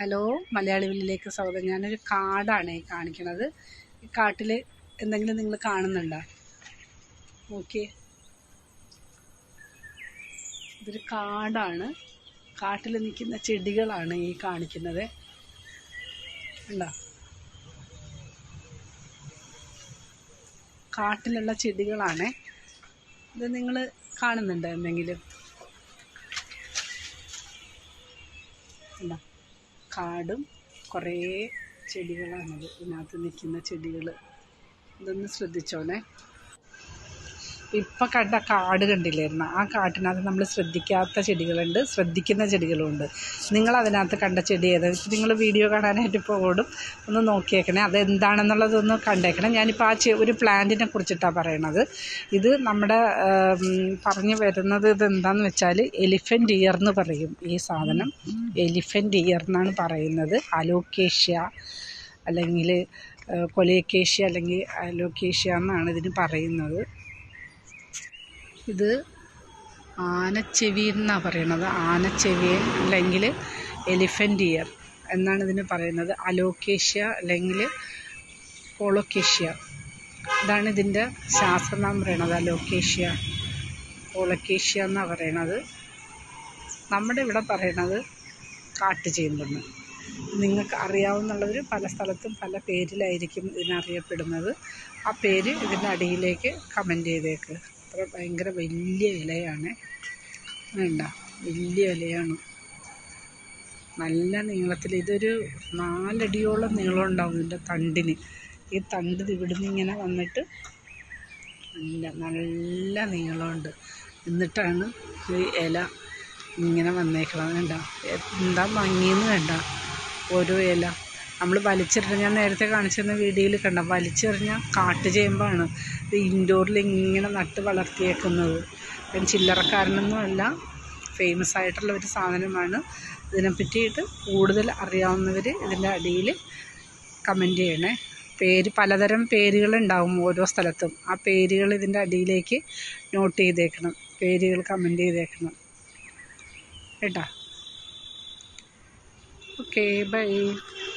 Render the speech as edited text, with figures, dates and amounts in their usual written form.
Hello, Malayali വില്ലിലേക്ക് സ്വാഗതം. ഞാനൊരു കാടാണ് ഈ കാണിക്കണത്. ഈ കാട്ടിൽ എന്തെങ്കിലും നിങ്ങൾ കാണുന്നുണ്ടോ? ഓക്കെ, ഇതൊരു കാടാണ്. കാട്ടിൽ നിൽക്കുന്ന ചെടികളാണ് ഈ കാണിക്കുന്നത്. ഉണ്ടോ? കാട്ടിലുള്ള ചെടികളാണ് ഇത്. നിങ്ങൾ കാണുന്നുണ്ടോ എന്തെങ്കിലും? ഉണ്ടോ? കാടും കുറേ ചെടികളാണത്. ഇതിനകത്ത് നിൽക്കുന്ന ചെടികൾ ഇതൊന്ന് ശ്രദ്ധിച്ചോണേ. ഇപ്പം കണ്ട കാട് കണ്ടില്ലായിരുന്നു? ആ കാട്ടിനകത്ത് നമ്മൾ ശ്രദ്ധിക്കാത്ത ചെടികളുണ്ട്, ശ്രദ്ധിക്കുന്ന ചെടികളുമുണ്ട്. നിങ്ങളതിനകത്ത് കണ്ട ചെടി ഏതാ? നിങ്ങൾ വീഡിയോ കാണാനായിട്ട് ഇപ്പോൾ ഓടും, ഒന്ന് നോക്കിയേക്കണേ. അതെന്താണെന്നുള്ളതൊന്ന് കണ്ടേക്കണം. ഞാനിപ്പോൾ ഒരു പ്ലാന്റിനെ കുറിച്ചിട്ടാണ് പറയണത്. ഇത് നമ്മുടെ പറഞ്ഞു വരുന്നത് ഇതെന്താണെന്ന് വെച്ചാൽ എലിഫൻ്റ് ഇയർ എന്ന് പറയും. ഈ സാധനം എലിഫൻ്റ് ഇയർ എന്നാണ് പറയുന്നത്. അലോക്കേഷ്യ അല്ലെങ്കിൽ കൊലേക്കേഷ്യ അല്ലെങ്കിൽ അലോക്കേഷ്യ എന്നാണ് ഇതിന് പറയുന്നത്. ഇത് ആനച്ചെവി എന്നാണ് പറയണത്. ആനച്ചെവി അല്ലെങ്കിൽ എലിഫൻ്റ് ഇയർ എന്നാണ് ഇതിന് പറയുന്നത്. അലോക്കേഷ്യ അല്ലെങ്കിൽ കോളോക്കേഷ്യ, ഇതാണ് ഇതിൻ്റെ ശാസ്ത്രനാമം പറയണത്. അലോക്കേഷ്യ, കോളോക്കേഷ്യ എന്നാണ് പറയണത്. നമ്മുടെ ഇവിടെ പറയണത് കാട്ടുചേമ്പെന്ന്. നിങ്ങൾക്ക് അറിയാവുന്നവർ പല സ്ഥലത്തും പല പേരിലായിരിക്കും ഇതിനറിയപ്പെടുന്നത്. ആ പേര് ഇതിൻ്റെ അടിയിലേക്ക് കമൻറ്റ് ചെയ്തേക്ക്. അത്ര ഭയങ്കര വലിയ ഇലയാണ്. വേണ്ട, വലിയ ഇലയാണ്, നല്ല നീളത്തിൽ. ഇതൊരു 4 അടിയോളം നീളം ഉണ്ടാവും ഇതിൻ്റെ തണ്ടിന്. ഈ തണ്ട് ഇവിടുന്ന് ഇങ്ങനെ വന്നിട്ട് നല്ല നീളമുണ്ട്. എന്നിട്ടാണ് ഈ ഇല ഇങ്ങനെ വന്നേക്കണം. വേണ്ട, എന്താ ഭംഗിയെന്ന് വേണ്ട. ഓരോ ഇല നമ്മൾ വലിച്ചെറിഞ്ഞ, ഞാൻ നേരത്തെ കാണിച്ചിരുന്ന വീഡിയോയിൽ കണ്ട, വലിച്ചെറിഞ്ഞ കാട്ടുചേമ്പാണ്. ഇത് ഇൻഡോറിൽ ഇങ്ങനെ നട്ട് വളർത്തിയേക്കുന്നത്. ചില്ലറക്കാരനൊന്നും അല്ല, ഫേമസ് ആയിട്ടുള്ള ഒരു സാധനമാണ്. ഇതിനെ പറ്റിയിട്ട് കൂടുതൽ അറിയാവുന്നവർ ഇതിൻ്റെ അടിയിൽ കമൻറ്റ് ചെയ്യണേ. പലതരം പേരുകളുണ്ടാവും ഓരോ സ്ഥലത്തും. ആ പേരുകൾ ഇതിൻ്റെ അടിയിലേക്ക് നോട്ട് ചെയ്തേക്കണം, പേരുകൾ കമൻറ്റ് ചെയ്തേക്കണം കേട്ടോ. Okay, by.